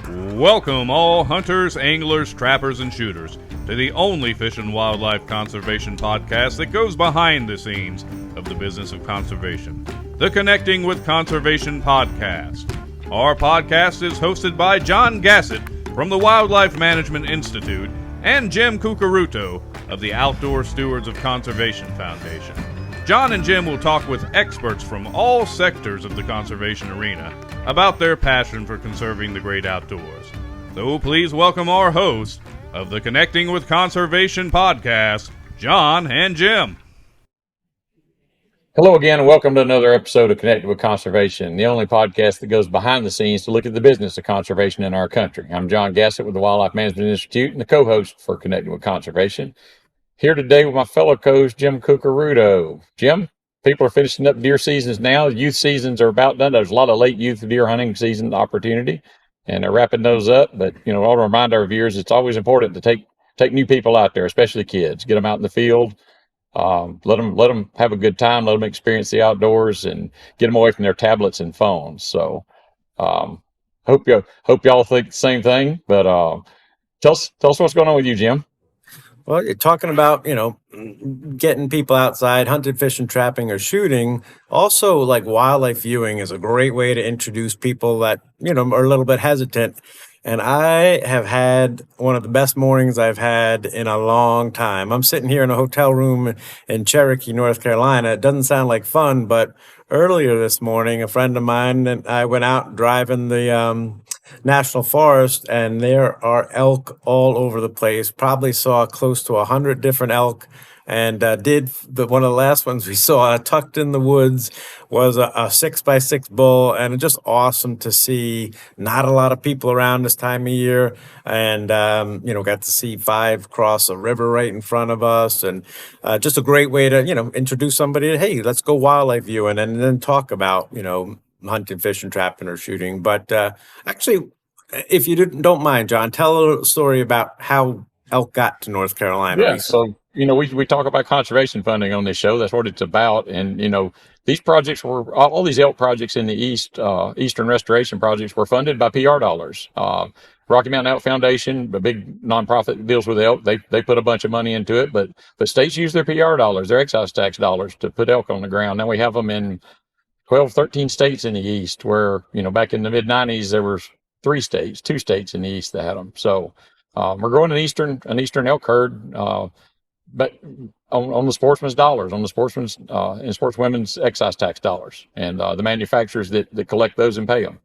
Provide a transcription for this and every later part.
Welcome all hunters, anglers, trappers, and shooters to the only fish and wildlife conservation podcast that goes behind the scenes of the business of conservation, the Connecting with Conservation podcast. Our podcast is hosted by John Gassett from the Wildlife Management Institute and Jim Curcuruto of the Outdoor Stewards of Conservation Foundation. John and Jim will talk with experts from all sectors of the conservation arena about their passion for conserving the great outdoors. So please welcome our hosts of the Connecting with Conservation podcast, John and Jim. Hello again, and welcome to another episode of Connecting with Conservation, the only podcast that goes behind the scenes to look at the business of conservation in our country. I'm John Gassett with the Wildlife Management Institute and the co-host for Connecting with Conservation. Here today with my fellow co-host, Jim Curcuruto. Jim, people are finishing up deer seasons now. Youth seasons are about done. There's a lot of late youth deer hunting season opportunity, and they're wrapping those up. But, I want to remind our viewers, it's always important to take new people out there, especially kids. Get them out in the field. Let them have a good time. Let them experience the outdoors and get them away from their tablets and phones. So, hope y'all think the same thing. But tell us what's going on with you, Jim. Well, you're talking about, getting people outside, hunting, fishing, trapping, or shooting. Also, like wildlife viewing is a great way to introduce people that, are a little bit hesitant. And I have had one of the best mornings I've had in a long time. I'm sitting here in a hotel room in Cherokee, North Carolina. It doesn't sound like fun, but earlier this morning, a friend of mine and I went out driving the national forest, and there are elk all over the place. Probably saw close to 100 different elk. And one of the last ones we saw tucked in the woods was a 6x6 bull, and just awesome to see. Not a lot of people around this time of year, and got to see 5 cross a river right in front of us, and just a great way to introduce somebody to, hey, let's go wildlife viewing, and then talk about hunting, fishing, trapping, or shooting. But actually, if you don't mind, John, tell a story about how elk got to North Carolina. Yeah, recently. So we talk about conservation funding on this show. That's what it's about. And these projects were all these elk projects in the Eastern Restoration projects were funded by PR dollars. Rocky Mountain Elk Foundation, a big nonprofit that deals with elk, they put a bunch of money into it. But states use their PR dollars, their excise tax dollars, to put elk on the ground. Now we have them in 12, 13 states in the East, where back in the mid '90s there were 2 states in the East that had them. So we're growing an eastern elk herd. But on the sportsman's dollars, on the sportsman's and sportswomen's excise tax dollars, and the manufacturers that collect those and pay them.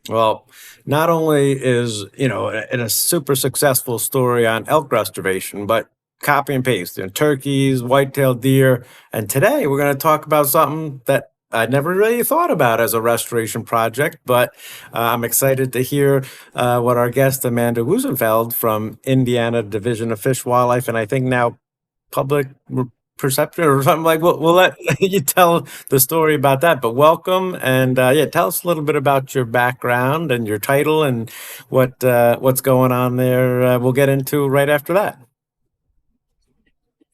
Well, not only is a super successful story on elk restoration, but copy and paste turkeys, white-tailed deer, and today we're going to talk about something that I never really thought about as a restoration project, but I'm excited to hear what our guest, Amanda Wuestefeld from Indiana Division of Fish, Wildlife, and I think now Public Perception or something like. We'll let you tell the story about that. But welcome, and tell us a little bit about your background and your title and what's going on there. We'll get into right after that.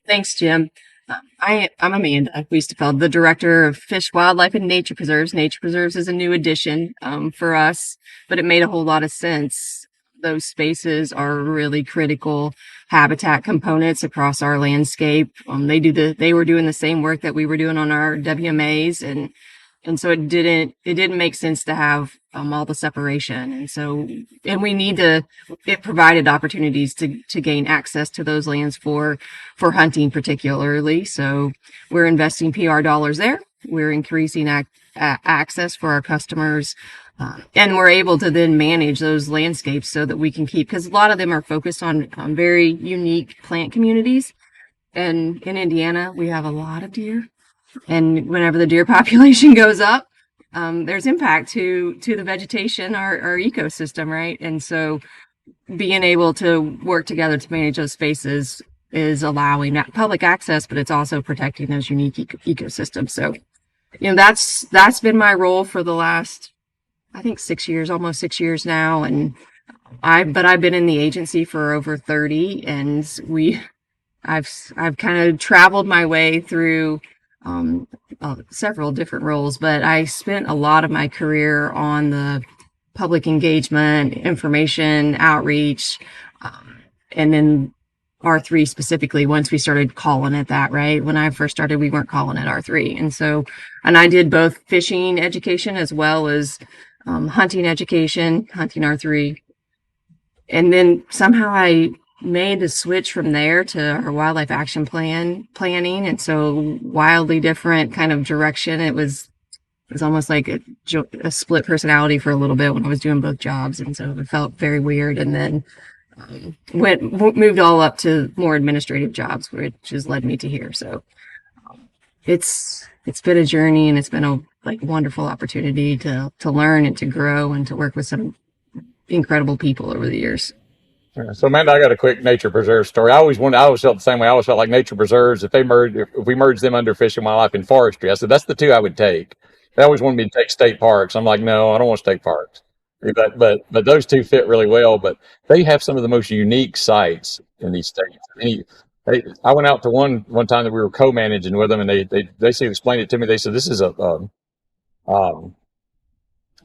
Thanks, Jim. I'm Amanda Wuestefeld, the Director of Fish, Wildlife, and Nature Preserves. Nature Preserves is a new addition for us, but it made a whole lot of sense. Those spaces are really critical habitat components across our landscape. They were doing the same work that we were doing on our WMAs, and so it didn't make sense to have all the separation. And we need to, it provided opportunities to gain access to those lands for hunting particularly. So we're investing PR dollars there. We're increasing access for our customers. And we're able to then manage those landscapes so that we can keep, because a lot of them are focused on very unique plant communities. And in Indiana, we have a lot of deer. And whenever the deer population goes up, there's impact to the vegetation, our ecosystem, right? And so being able to work together to manage those spaces is allowing that public access, but it's also protecting those unique ecosystems. So, that's been my role for the last, I think, 6 years, almost 6 years now. And I've been in the agency for over 30, and I've kind of traveled my way through several different roles, but I spent a lot of my career on the public engagement, information outreach, and then R3 specifically, once we started calling it that, right? When I first started, we weren't calling it R3. And I did both fishing education as well as hunting education, hunting R3. And then somehow I made the switch from there to our wildlife action planning. And so wildly different kind of direction. It was almost like a split personality for a little bit when I was doing both jobs. And so it felt very weird. And then moved all up to more administrative jobs, which has led me to here. So it's been a journey, and it's been a wonderful opportunity to learn and to grow and to work with some incredible people over the years. So Amanda, I got a quick nature preserve story. I always felt the same way. I always felt like nature preserves, if we merged them under fish and wildlife and forestry, I said that's the two I would take. They always wanted me to take state parks. I'm like, no, I don't want state parks. But those two fit really well. But they have some of the most unique sites in these states. I went out to one time that we were co-managing with them, and they explained it to me. They said this is a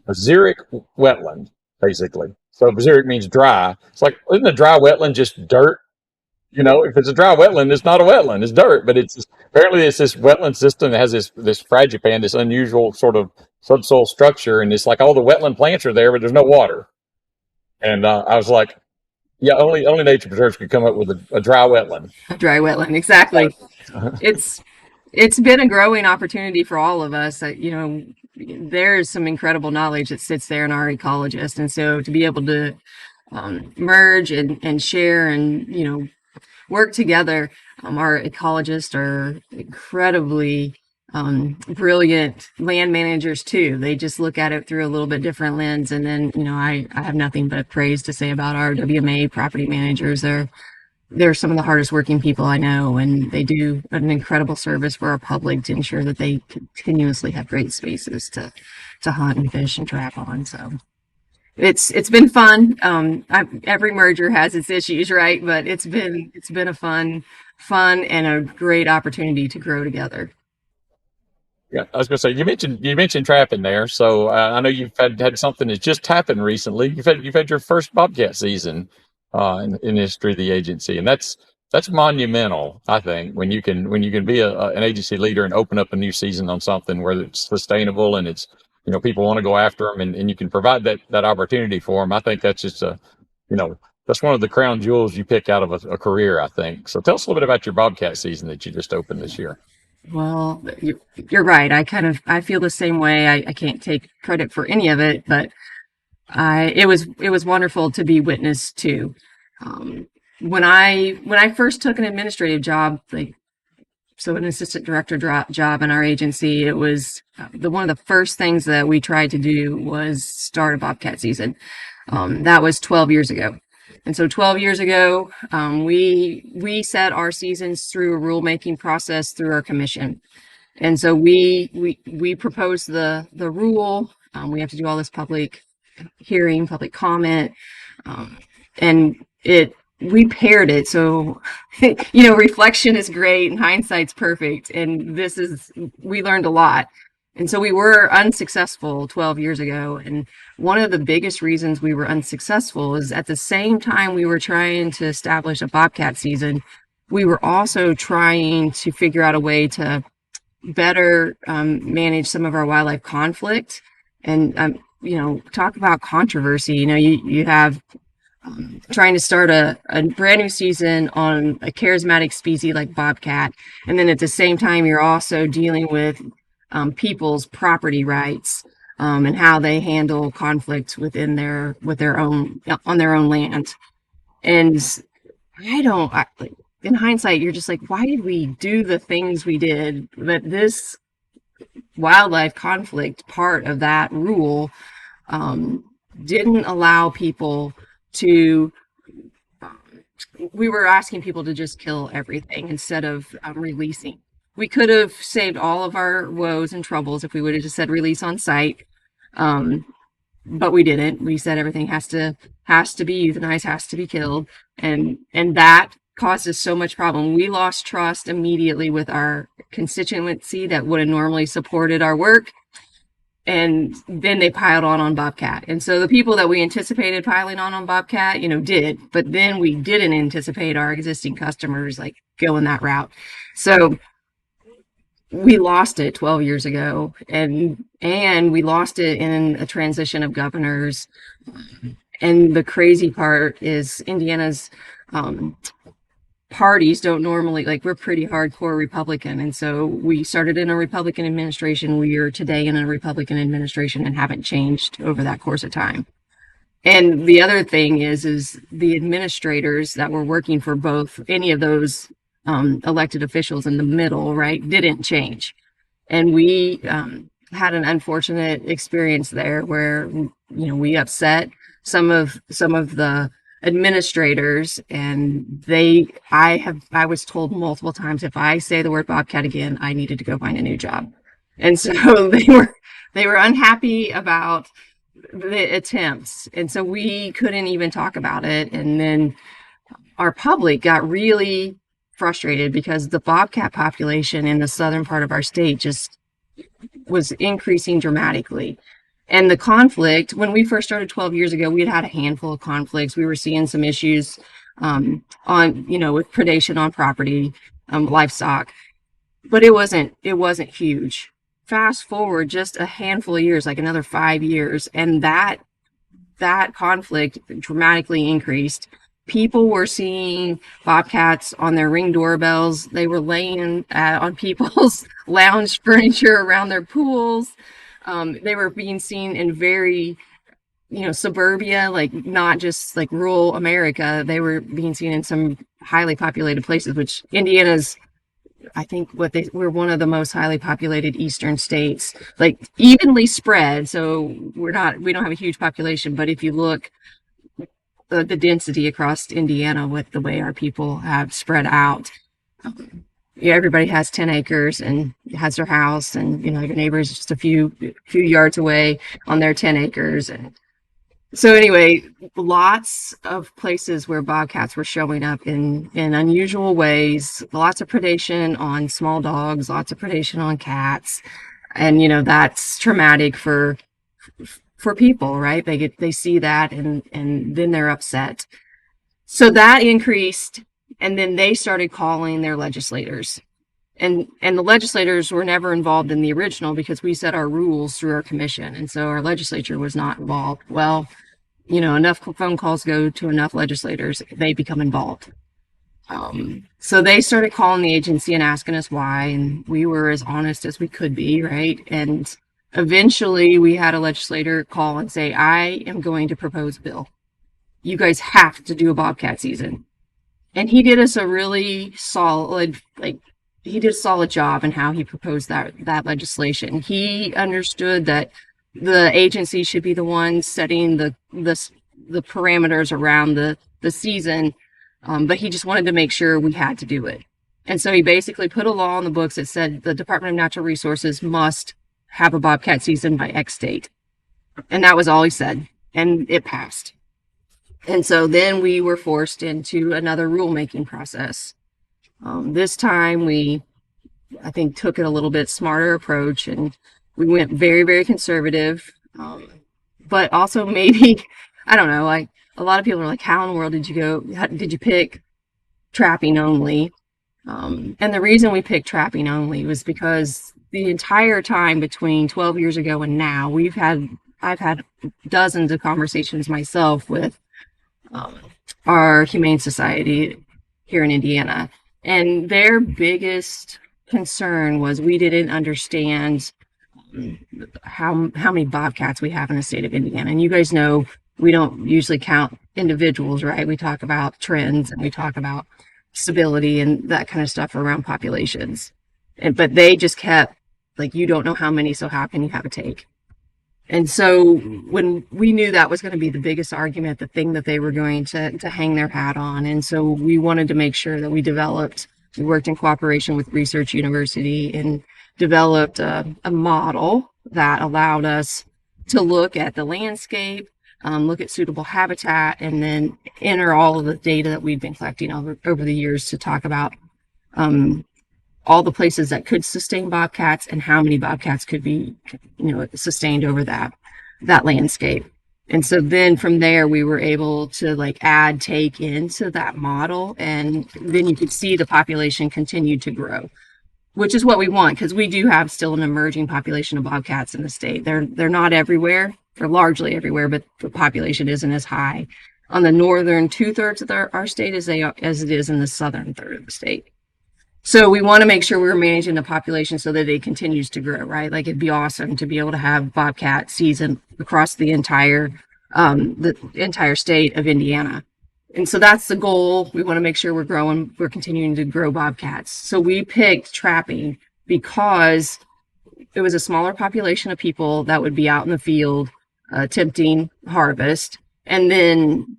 xeric wetland, basically. So xeric means dry. It's like, isn't a dry wetland just dirt? If it's a dry wetland, it's not a wetland; it's dirt. But apparently it's this wetland system that has this fragipan, this unusual sort of subsoil structure, and it's like all the wetland plants are there, but there's no water. And I was like, yeah, only nature preserves could come up with a dry wetland. A dry wetland, exactly. It's been a growing opportunity for all of us. There's some incredible knowledge that sits there in our ecologist, and so to be able to merge and share and work together. Our ecologists are incredibly brilliant land managers too. They just look at it through a little bit different lens. And then, I have nothing but praise to say about our WMA property managers. They're some of the hardest working people I know, and they do an incredible service for our public to ensure that they continuously have great spaces to hunt and fish and trap on. So it's been fun. Every merger has its issues, right? But it's been a fun and a great opportunity to grow together. Yeah, I was going to say you mentioned trapping there. So I know you've had something that just happened recently. You've had your first Bobcat season in the history of the agency, and that's monumental. I think when you can be an agency leader and open up a new season on something where it's sustainable and it's people want to go after them, and you can provide that opportunity for them. I think that's just that's one of the crown jewels you pick out of a career, I think. So tell us a little bit about your Bobcat season that you just opened this year. Well, you're right. I feel the same way. I can't take credit for any of it, but it was wonderful to be witness to. When I first took an administrative job, so an assistant director job in our agency, it was one of the first things that we tried to do was start a Bobcat season. That was 12 years ago. And so 12 years ago, we set our seasons through a rulemaking process through our commission. And so we proposed the rule. We have to do all this public hearing, public comment, and we paired it. So, reflection is great and hindsight's perfect. And we learned a lot. And so we were unsuccessful 12 years ago. And one of the biggest reasons we were unsuccessful is at the same time we were trying to establish a Bobcat season, we were also trying to figure out a way to better manage some of our wildlife conflict. And, talk about controversy. You have trying to start a brand new season on a charismatic species like Bobcat. And then at the same time, you're also dealing with people's property rights and how they handle conflict on their own land. And in hindsight, you're just like, why did we do the things we did? But this wildlife conflict part of that rule didn't allow people to. We were asking people to just kill everything instead of releasing. We could have saved all of our woes and troubles if we would have just said release on site. But we didn't. We said everything has to be euthanized, has to be killed. And that caused us so much problem. We lost trust immediately with our constituency that would have normally supported our work. And then they piled on Bobcat. And so the people that we anticipated piling on Bobcat, did, but then we didn't anticipate our existing customers like going that route. So we lost it 12 years ago, and we lost it in a transition of governors. And the crazy part is Indiana's parties don't normally, like, we're pretty hardcore Republican. And so we started in a Republican administration. We are today in a Republican administration and haven't changed over that course of time. And the other thing is the administrators that were working for both any of those elected officials in the middle, right, didn't change. And we had an unfortunate experience there where, we upset some of the administrators, and I was told multiple times if I say the word Bobcat again, I needed to go find a new job. And so they were unhappy about the attempts, and so we couldn't even talk about it. And then our public got really frustrated because the Bobcat population in the southern part of our state just was increasing dramatically. And the conflict, when we first started 12 years ago, we had a handful of conflicts. We were seeing some issues with predation on property, livestock, but it wasn't huge. Fast forward just a handful of years, like another 5 years, and that conflict dramatically increased. People were seeing Bobcats on their Ring doorbells. They were laying on people's lounge furniture around their pools. They were being seen in very, suburbia, like not just like rural America. They were being seen in some highly populated places, which Indiana's, I think we're one of the most highly populated eastern states, like evenly spread. So we don't have a huge population, but if you look the density across Indiana with the way our people have spread out, everybody has 10 acres and has their house, and your neighbor is just a few yards away on their 10 acres. And so anyway, lots of places where Bobcats were showing up in unusual ways, lots of predation on small dogs, lots of predation on cats. And that's traumatic for people, right? They see that and then they're upset. So that increased. And then they started calling their legislators, and the legislators were never involved in the original because we set our rules through our commission. And so our legislature was not involved. Well, enough phone calls go to enough legislators, they become involved. So they started calling the agency and asking us why. And we were as honest as we could be. Right. And eventually we had a legislator call and say, I am going to propose a bill. You guys have to do a Bobcat season. And he did us a really solid job in how he proposed that legislation. He understood that the agency should be the one setting the parameters around the season, but he just wanted to make sure we had to do it. And so he basically put a law on the books that said the Department of Natural Resources must have a Bobcat season by X date. And that was all he said, and it passed. And so then we were forced into another rulemaking process. This time I think, took it a little bit smarter approach, and we went very, very conservative. But also maybe, I don't know, like a lot of people are like, how in the world did you pick trapping only? And the reason we picked trapping only was because the entire time between 12 years ago and now, I've had dozens of conversations myself with our Humane Society here in Indiana, and their biggest concern was we didn't understand how many Bobcats we have in the state of Indiana. And you guys know we don't usually count individuals, right? We talk about trends and we talk about stability and that kind of stuff around populations. But they just kept like, you don't know how many, so how can you have a take? And so when we knew that was going to be the biggest argument, the thing that they were going to hang their hat on. And so we wanted to make sure that we worked in cooperation with Research University and developed a model that allowed us to look at the landscape, look at suitable habitat, and then enter all of the data that we've been collecting over the years to talk about all the places that could sustain bobcats and how many bobcats could be, sustained over that landscape. And so then from there, we were able to like take into that model, and then you could see the population continue to grow, which is what we want, because we do have still an emerging population of bobcats in the state. They're not everywhere, they're largely everywhere, but the population isn't as high on the northern 2/3 of our state as it is in the southern third of the state. So we want to make sure we're managing the population so that it continues to grow, right? Like it'd be awesome to be able to have bobcat season across the entire state of Indiana. And so that's the goal. We want to make sure we're continuing to grow bobcats. So we picked trapping because it was a smaller population of people that would be out in the field attempting harvest. And then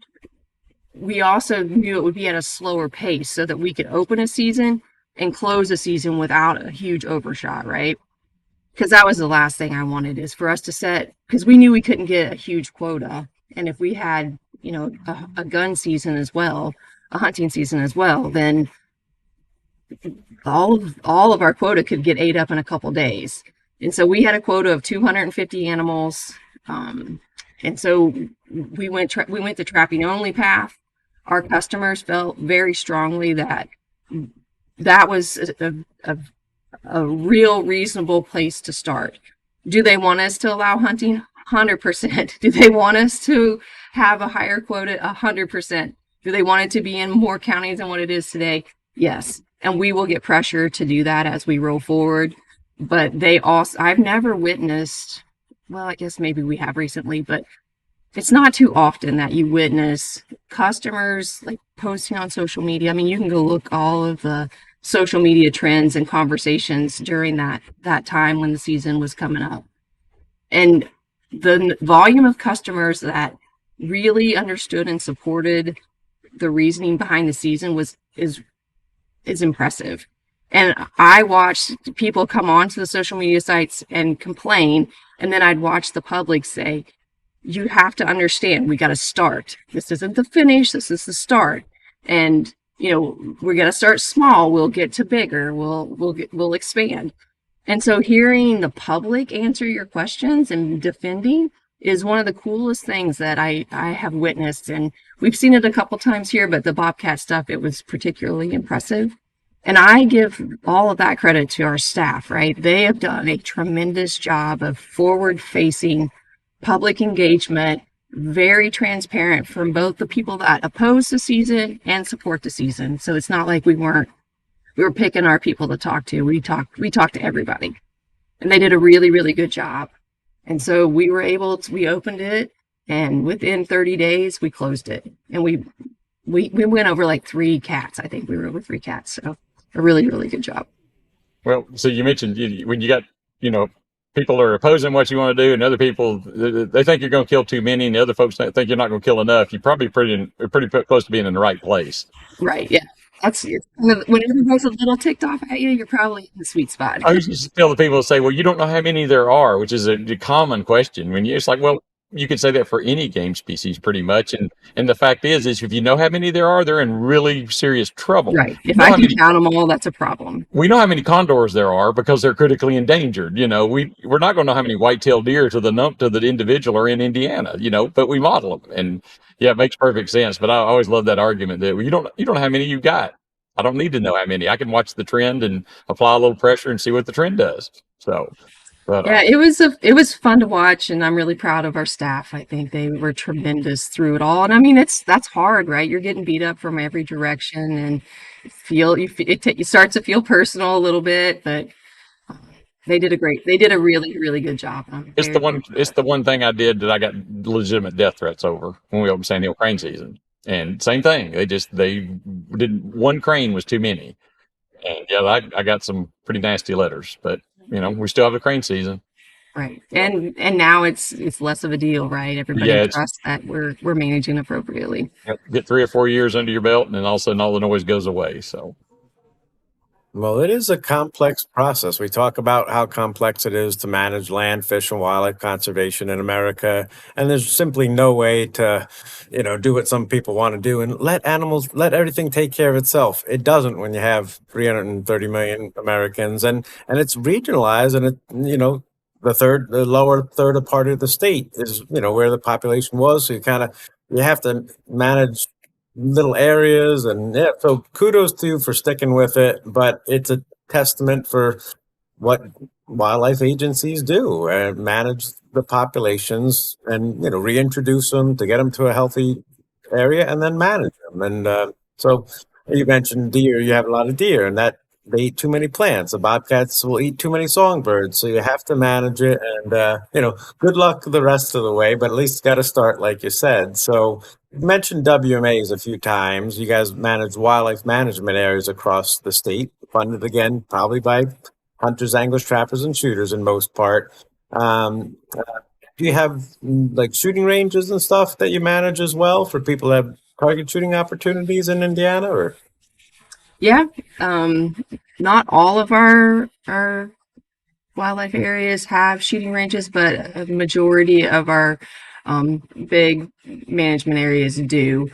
we also knew it would be at a slower pace so that we could open a season and close a season without a huge overshot, right? Because that was the last thing I wanted, is for us to set, because we knew we couldn't get a huge quota. And if we had, a gun season as well, a hunting season as well, then all of our quota could get ate up in a couple days. And so we had a quota of 250 animals. And so we went the trapping only path. Our customers felt very strongly that was a real reasonable place to start. Do they want us to allow hunting? 100%. Do they want us to have a higher quota? 100%. Do they want it to be in more counties than what it is today? Yes. And we will get pressure to do that as we roll forward. But I've never witnessed, well, I guess maybe we have recently, but it's not too often that you witness customers like posting on social media. I mean, you can go look all of the social media trends and conversations during that time when the season was coming up. And the volume of customers that really understood and supported the reasoning behind the season is impressive. And I watched people come onto the social media sites and complain, and then I'd watch the public say, you have to understand, we got to start. This isn't the finish, this is the start. And we're going to start small, we'll get to bigger, we'll expand. And so hearing the public answer your questions and defending is one of the coolest things that I have witnessed. And we've seen it a couple times here, but the Bobcat stuff, it was particularly impressive. And I give all of that credit to our staff, right? They have done a tremendous job of forward-facing public engagement, very transparent from both the people that oppose the season and support the season. So it's not like we were picking our people to talk to. We talked to everybody, and they did a really, really good job. And so we opened it, and within 30 days we closed it, and we went over like 3 cats. I think we were over 3 cats. So a really, really good job. Well, so you mentioned when you got, people are opposing what you want to do, and other people, they think you're going to kill too many, and the other folks think you're not going to kill enough. You're probably pretty close to being in the right place. Right. Yeah. That's it. When everybody's a little ticked off at you, you're probably in the sweet spot. I used to tell the people, say, well, you don't know how many there are, which is a common question. It's like, well, you could say that for any game species pretty much. And the fact is if you know how many there are, they're in really serious trouble. Right. If I can count them all, that's a problem. We know how many condors there are because they're critically endangered. We're not going to know how many white-tailed deer to the individual are in Indiana, but we model them. And yeah, it makes perfect sense. But I always love that argument that you don't know how many you got. I don't need to know how many. I can watch the trend and apply a little pressure and see what the trend does. So, but, yeah, it was fun to watch, and I'm really proud of our staff. I think they were tremendous through it all. And I mean, that's hard, right? You're getting beat up from every direction, and it starts to feel personal a little bit, but they did a really, really good job. It's the one thing I did that I got legitimate death threats over when we opened Sand Hill crane season. And same thing. They didn't, one crane was too many. And yeah, I got some pretty nasty letters, but we still have a crane season. Right. And now it's less of a deal, right? Everybody trusts that we're managing appropriately. Get 3 or 4 years under your belt, and then all of a sudden all the noise goes away. So Well, it is a complex process. We talk about how complex it is to manage land, fish, and wildlife conservation in America, and there's simply no way to, do what some people want to do and let everything take care of itself. It doesn't when you have 330 million Americans, and it's regionalized, and the lower third of part of the state is, where the population was. So you have to manage little areas, and yeah, so kudos to you for sticking with it, but it's a testament for what wildlife agencies do and manage the populations, and reintroduce them to get them to a healthy area and then manage them. And so you mentioned deer. You have a lot of deer, and that they eat too many plants. The bobcats will eat too many songbirds, so you have to manage it. And good luck the rest of the way, but at least got to start, like you said. So you mentioned WMAs a few times. You guys manage wildlife management areas across the state, funded again probably by hunters, anglers, trappers, and shooters in most part. Um, do you have like shooting ranges and stuff that you manage as well for people that have target shooting opportunities in Indiana? Or Yeah, not all of our wildlife areas have shooting ranges, but a majority of our big management areas do.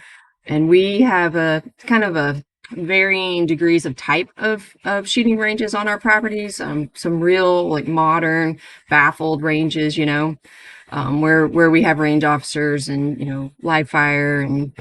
And we have a kind of a varying degrees of type of shooting ranges on our properties. Some real like modern baffled ranges, where we have range officers and, live fire and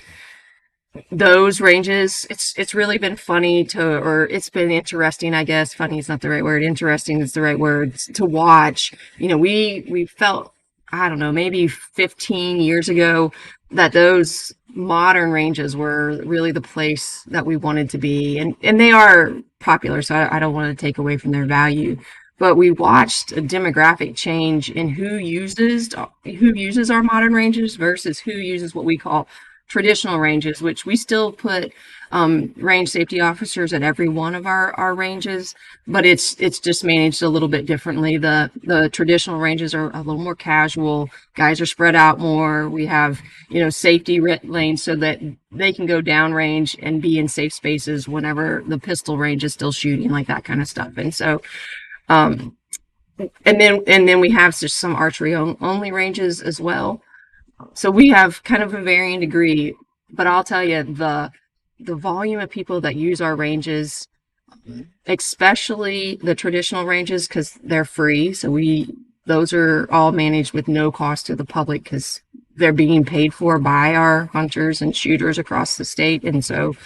those ranges. It's really been funny or it's been interesting, I guess. Funny is not the right word. Interesting is the right word to watch. We felt, I don't know, maybe 15 years ago that those modern ranges were really the place that we wanted to be. And they are popular, so I don't want to take away from their value. But we watched a demographic change in who uses our modern ranges versus who uses what we call traditional ranges, which we still put range safety officers at every one of our ranges, but it's just managed a little bit differently. The traditional ranges are a little more casual. Guys are spread out more. We have safety lanes so that they can go down range and be in safe spaces whenever the pistol range is still shooting, like that kind of stuff. And so and then we have just some archery only ranges as well. So we have kind of a varying degree, but I'll tell you the volume of people that use our ranges, especially the traditional ranges, because they're free. So those are all managed with no cost to the public because they're being paid for by our hunters and shooters across the state. And so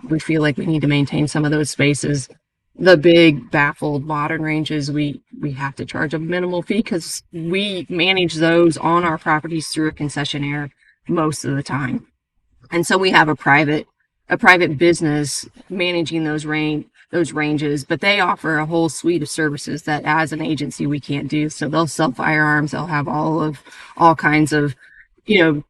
we feel like we need to maintain some of those spaces. The big baffled modern ranges, we have to charge a minimal fee because we manage those on our properties through a concessionaire most of the time. And so we have a private business managing those ranges, but they offer a whole suite of services that as an agency we can't do. So they'll sell firearms, they'll have all kinds of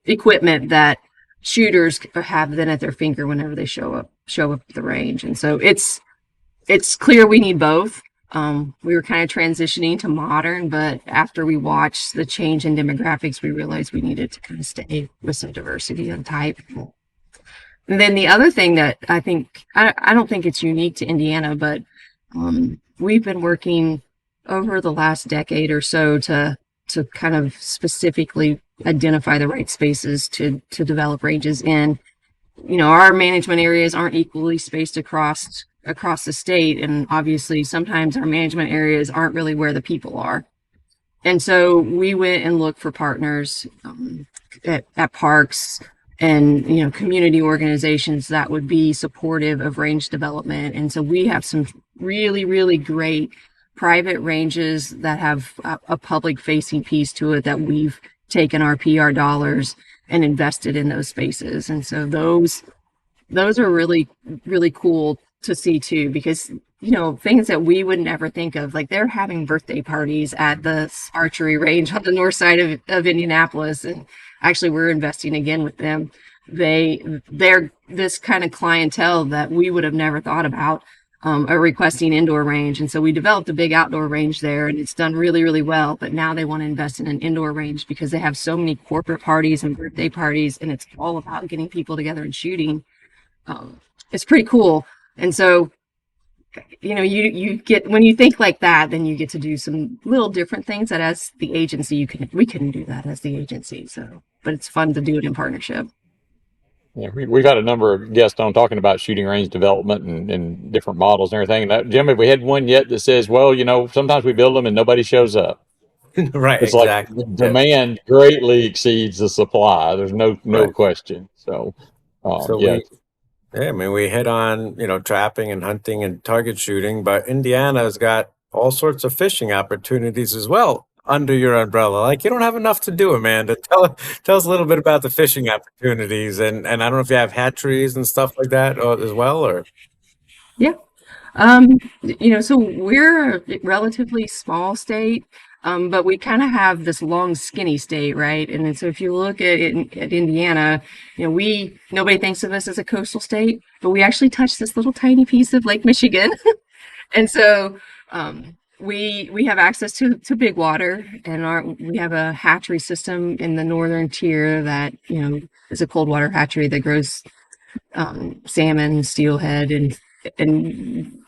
equipment that shooters have then at their finger whenever they show up at the range. And so it's clear we need both. We were kind of transitioning to modern, but after we watched the change in demographics, we realized we needed to kind of stay with some diversity and type. And then the other thing that I don't think it's unique to Indiana, but we've been working over the last decade or so to kind of specifically identify the right spaces to develop ranges in. Our management areas aren't equally spaced across the state, and obviously sometimes our management areas aren't really where the people are. And so we went and looked for partners at parks and community organizations that would be supportive of range development. And so we have some really, really great private ranges that have a public facing piece to it that we've taken our PR dollars and invested in those spaces. And so those are really, really cool to see too, because things that we would never think of, like they're having birthday parties at the archery range on the north side of Indianapolis, and actually we're investing again with them. They're this kind of clientele that we would have never thought about are requesting indoor range, and so we developed a big outdoor range there, and it's done really, really well. But now they want to invest in an indoor range because they have so many corporate parties and birthday parties, and it's all about getting people together and shooting. It's pretty cool. And so you get, when you think like that, then you get to do some little different things that as the agency we couldn't do that as the agency. So, but it's fun to do it in partnership. Yeah, we've had a number of guests on talking about shooting range development and different models and everything. And Jim, have we had one yet that says, well, sometimes we build them and nobody shows up? Right, It's like the exactly. Yeah. demand greatly exceeds the supply. There's no Right. question. So, So yeah, yeah, I mean, we hit on, trapping and hunting and target shooting, but Indiana's got all sorts of fishing opportunities as well under your umbrella. Like, you don't have enough to do, Amanda. Tell us a little bit about the fishing opportunities, and I don't know if you have hatcheries and stuff like that as well, or Yeah. So we're a relatively small state, but we kind of have this long, skinny state, right? And then, so if you look at Indiana, nobody thinks of us as a coastal state, but we actually touch this little tiny piece of Lake Michigan. And so we have access to big water, and we have a hatchery system in the northern tier that is a cold water hatchery that grows salmon, steelhead, and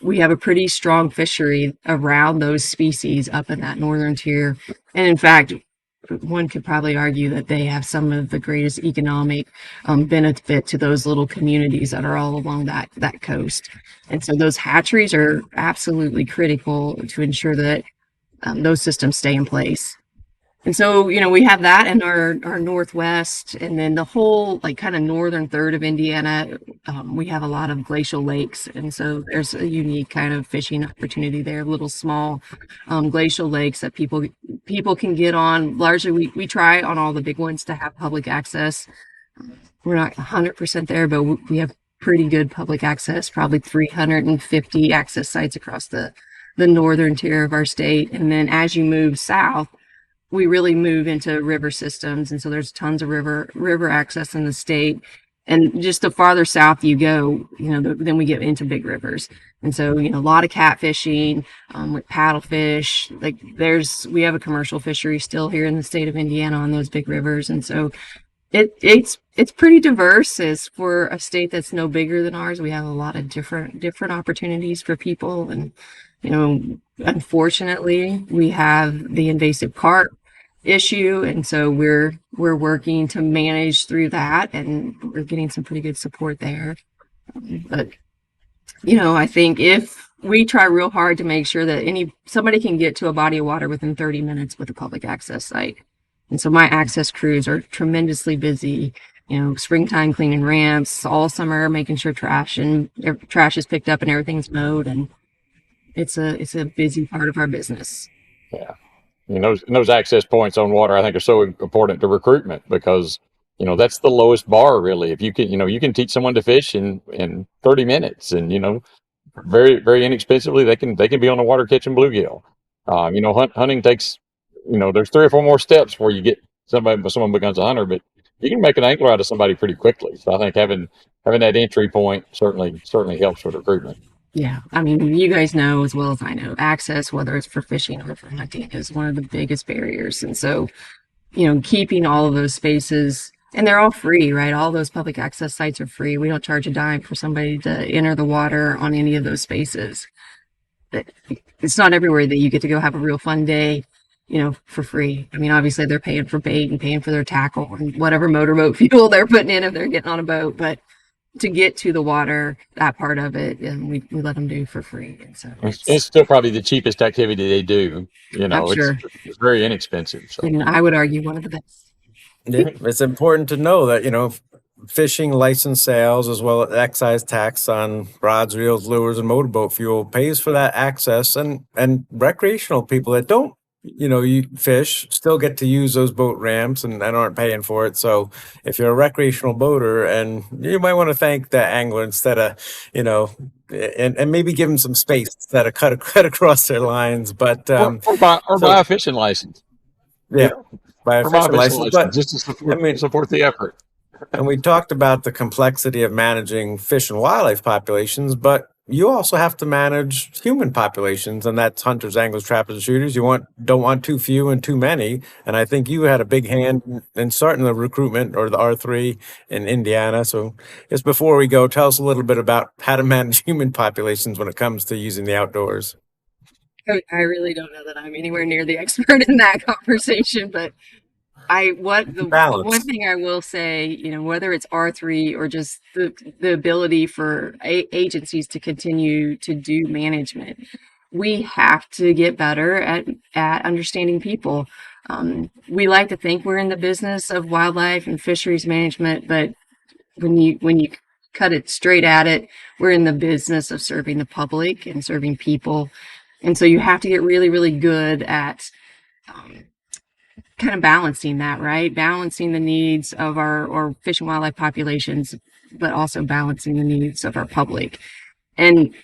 we have a pretty strong fishery around those species up in that northern tier. And in fact, one could probably argue that they have some of the greatest economic benefit to those little communities that are all along that coast. And so those hatcheries are absolutely critical to ensure that those systems stay in place. And so, we have that in our northwest, and then the whole like kind of northern third of Indiana, we have a lot of glacial lakes, and so there's a unique kind of fishing opportunity there. Little small glacial lakes that people can get on. Largely, we try on all the big ones to have public access. We're not 100% there, but we have pretty good public access. Probably 350 access sites across the northern tier of our state, and then as you move south, we really move into river systems. And so there's tons of river access in the state. And just the farther south you go, then we get into big rivers. And so, a lot of catfishing, with paddlefish, we have a commercial fishery still here in the state of Indiana on those big rivers. And so it's pretty diverse. As for a state that's no bigger than ours, we have a lot of different opportunities for people. And, unfortunately, we have the invasive carp issue, and so we're working to manage through that, and we're getting some pretty good support there. But I think if we try real hard to make sure that somebody can get to a body of water within 30 minutes with a public access site. And so my access crews are tremendously busy, springtime cleaning ramps, all summer making sure trash is picked up and everything's mowed, and it's a busy part of our business. yeah. Those access points on water, I think, are so important to recruitment because, that's the lowest bar, really. If you can, you can teach someone to fish in 30 minutes and, very, very inexpensively, they can be on the water catching bluegill. Hunting takes, there's 3 or 4 more steps before you get someone becomes a hunter, but you can make an angler out of somebody pretty quickly. So I think having that entry point certainly helps with recruitment. Yeah, I mean, you guys know as well as I know, access, whether it's for fishing or for hunting, is one of the biggest barriers. And so, keeping all of those spaces, and they're all free, right? All those public access sites are free. We don't charge a dime for somebody to enter the water on any of those spaces. But it's not everywhere that you get to go have a real fun day, for free. I mean, obviously they're paying for bait and paying for their tackle and whatever motorboat fuel they're putting in if they're getting on a boat, but to get to the water, that part of it, and we let them do for free. And so it's still probably the cheapest activity they do. I'm sure. It's very inexpensive. So. And I would argue one of the best. Yeah, it's important to know that, fishing license sales as well as excise tax on rods, reels, lures, and motorboat fuel pays for that access, and recreational people that don't you fish still get to use those boat ramps and aren't paying for it. So if you're a recreational boater, and you might want to thank the angler instead of and maybe give them some space instead of cut across their lines, but or buy a fishing license. Yeah, buy a fishing license, but just to support the effort. And we talked about the complexity of managing fish and wildlife populations, but you also have to manage human populations, and that's hunters, anglers, trappers, and shooters. Don't want too few and too many. And I think you had a big hand in starting the recruitment or the R3 in Indiana. So just before we go, tell us a little bit about how to manage human populations when it comes to using the outdoors. I really don't know that I'm anywhere near the expert in that conversation, but the one Balance. thing I will say, whether it's R3 or just the ability for agencies to continue to do management, we have to get better at understanding people. We like to think we're in the business of wildlife and fisheries management, but when you cut it straight at it, we're in the business of serving the public and serving people. And so you have to get really, really good at um, kind of balancing that, right? Balancing the needs of our fish and wildlife populations, but also balancing the needs of our public. And,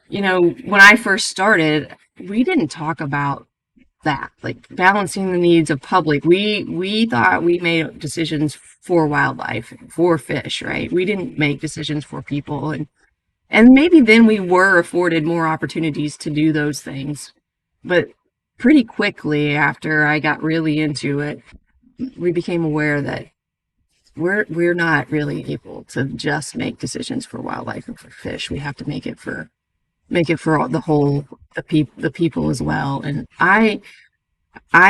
when I first started, we didn't talk about that, like balancing the needs of public. We thought we made decisions for wildlife, for fish, right? We didn't make decisions for people. And maybe then we were afforded more opportunities to do those things. But pretty quickly after I got really into it, we became aware that we're not really able to just make decisions for wildlife and for fish. We have to make it for the people as well. And I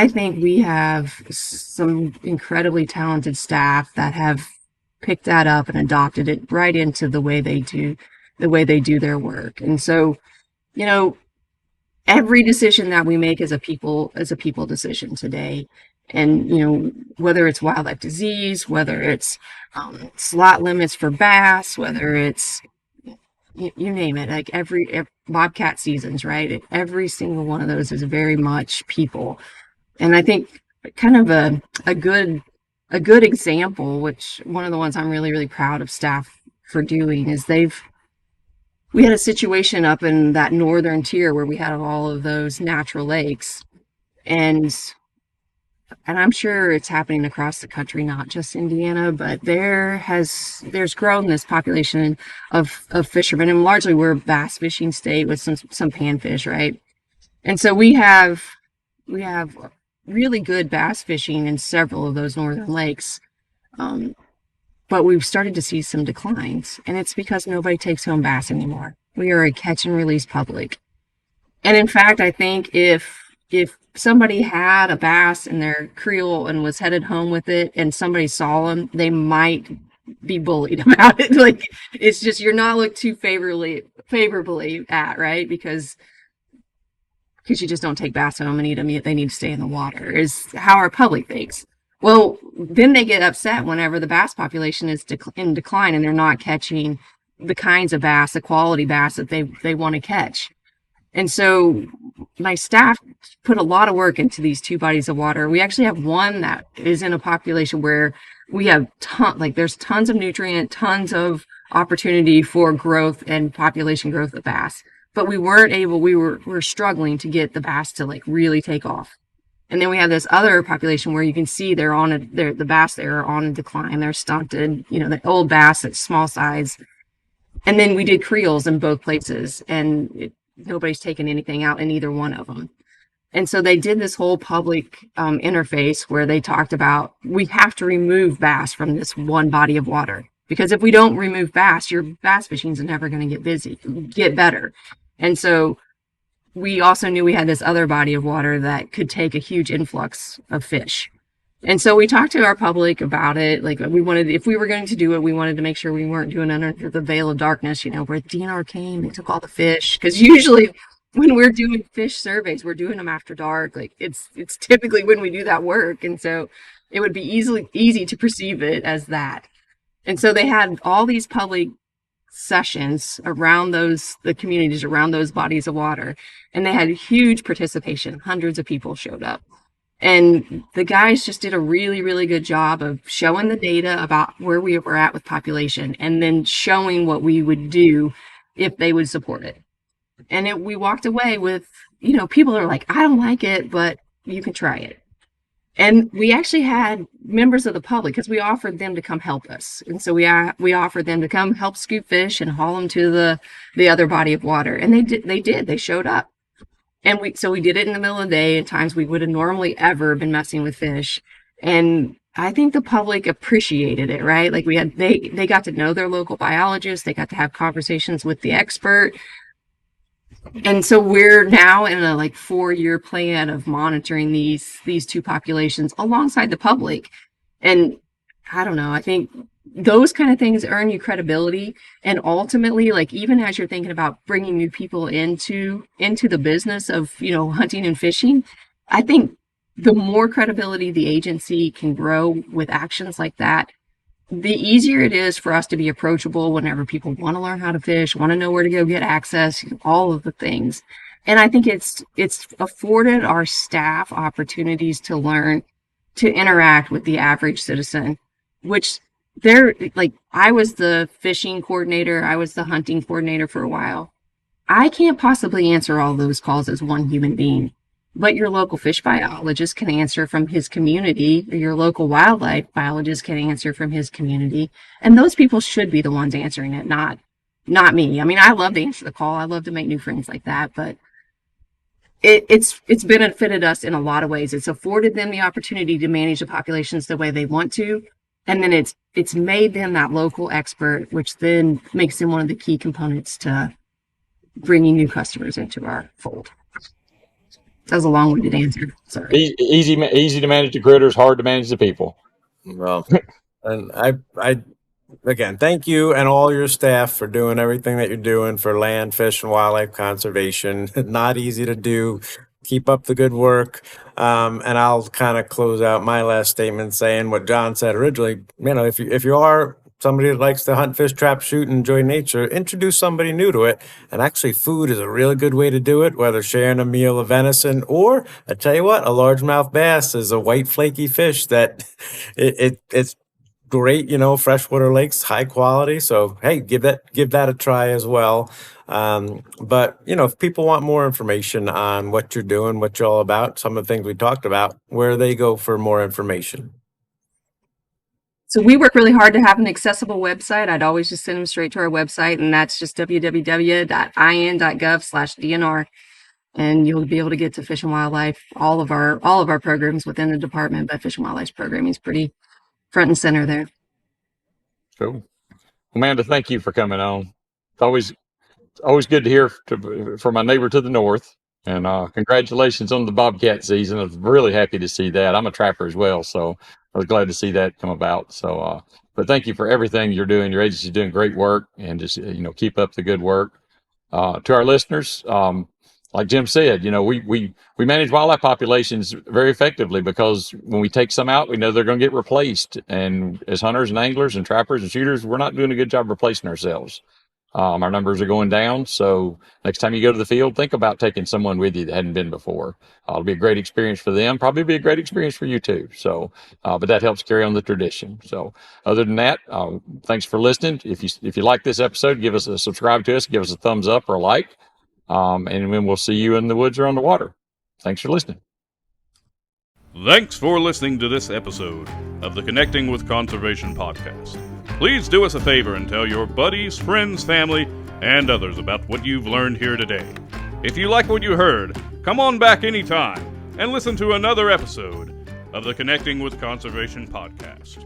think we have some incredibly talented staff that have picked that up and adopted it right into the way they do their work. And so, you know, every decision that we make is a people decision today. And whether it's wildlife disease, whether it's slot limits for bass, whether it's you name it, like every bobcat seasons, right? Every single one of those is very much people. And I think kind of a good example, which one of the ones I'm really, really proud of staff for doing, is we had a situation up in that northern tier where we had all of those natural lakes, and I'm sure it's happening across the country, not just Indiana, but there's grown this population of fishermen, and largely we're a bass fishing state with some panfish, right? And so we have really good bass fishing in several of those northern lakes. Um, but we've started to see some declines, and it's because nobody takes home bass anymore. We are a catch and release public. And in fact, I think if somebody had a bass in their creel and was headed home with it and somebody saw them, they might be bullied about it. Like, it's just, you're not looked too favorably at, right? Because you just don't take bass home and eat them. They need to stay in the water, is how our public thinks. Well, then they get upset whenever the bass population is in decline and they're not catching the kinds of bass, the quality bass that they want to catch. And so my staff put a lot of work into these two bodies of water. We actually have one that is in a population where we have there's tons of nutrient, tons of opportunity for growth and population growth of bass. But we were struggling to get the bass to like really take off. And then we have this other population where you can see the bass there are on a decline. They're stunted, the old bass that's small size. And then we did creels in both places, and nobody's taken anything out in either one of them. And so they did this whole public interface where they talked about, we have to remove bass from this one body of water, because if we don't remove bass, your bass fishing is never going to get better. And so we also knew we had this other body of water that could take a huge influx of fish. And so we talked to our public about it. Like, if we were going to do it, we wanted to make sure we weren't doing it under the veil of darkness, where the DNR came and took all the fish. Because usually when we're doing fish surveys, we're doing them after dark. Like, it's typically when we do that work. And so it would be easy to perceive it as that. And so they had all these public sessions around the communities around those bodies of water, and they had huge participation. Hundreds of people showed up. And the guys just did a really, really good job of showing the data about where we were at with population, and then showing what we would do if they would support it. And we walked away with, people are like, I don't like it, but you can try it. And we actually had members of the public, because we offered them to come help us. And so we offered them to come help scoop fish and haul them to the other body of water. And they showed up. And we did it in the middle of the day at times we would have normally ever been messing with fish. And I think the public appreciated it, right? Like they got to know their local biologists. They got to have conversations with the expert. And so we're now in a 4-year plan of monitoring these two populations alongside the public. And I don't know, I think those kind of things earn you credibility. And ultimately, even as you're thinking about bringing new people into the business of, hunting and fishing, I think the more credibility the agency can grow with actions like that, the easier it is for us to be approachable whenever people want to learn how to fish, want to know where to go get access, all of the things. And I think it's afforded our staff opportunities to learn to interact with the average citizen, which I was the fishing coordinator, I was the hunting coordinator for a while. I can't possibly answer all those calls as one human being. But your local fish biologist can answer from his community, or your local wildlife biologist can answer from his community. And those people should be the ones answering it, not me. I mean, I love to answer the call. I love to make new friends like that, but it's benefited us in a lot of ways. It's afforded them the opportunity to manage the populations the way they want to. And then it's made them that local expert, which then makes them one of the key components to bringing new customers into our fold. That was a long-winded answer. Sorry. Easy to manage the critters, hard to manage the people. Well, and I again, thank you and all your staff for doing everything that you're doing for land, fish, and wildlife conservation. Not easy to do. Keep up the good work. And I'll kind of close out my last statement saying what John said originally. If you are somebody that likes to hunt, fish, trap, shoot, and enjoy nature, introduce somebody new to it. And actually, food is a really good way to do it, whether sharing a meal of venison or, I tell you what, a largemouth bass is a white flaky fish that it's great, freshwater lakes, high quality. So, hey, give that a try as well. But, if people want more information on what you're doing, what you're all about, some of the things we talked about, where they go for more information. So we work really hard to have an accessible website. I'd always just send them straight to our website, and that's just www.in.gov/DNR. And you'll be able to get to Fish and Wildlife, all of our programs within the department, but Fish and Wildlife's programming is pretty front and center there. Cool. Amanda, thank you for coming on. It's always good to hear from my neighbor to the north. And congratulations on the Bobcat season. I was really happy to see that. I'm a trapper as well, so I was glad to see that come about. So, but thank you for everything you're doing. Your agency's doing great work, and just keep up the good work. To our listeners, like Jim said, we manage wildlife populations very effectively because when we take some out, we know they're going to get replaced. And as hunters and anglers and trappers and shooters, we're not doing a good job replacing ourselves. Our numbers are going down. So next time you go to the field, think about taking someone with you that hadn't been before. It'll be a great experience for them. Probably be a great experience for you too. So, but that helps carry on the tradition. So other than that, thanks for listening. If you like this episode, give us a subscribe to us, give us a thumbs up or a like. And then we'll see you in the woods or on the water. Thanks for listening. Thanks for listening to this episode of the Connecting with Conservation podcast. Please do us a favor and tell your buddies, friends, family, and others about what you've learned here today. If you like what you heard, come on back anytime and listen to another episode of the Connecting with Conservation podcast.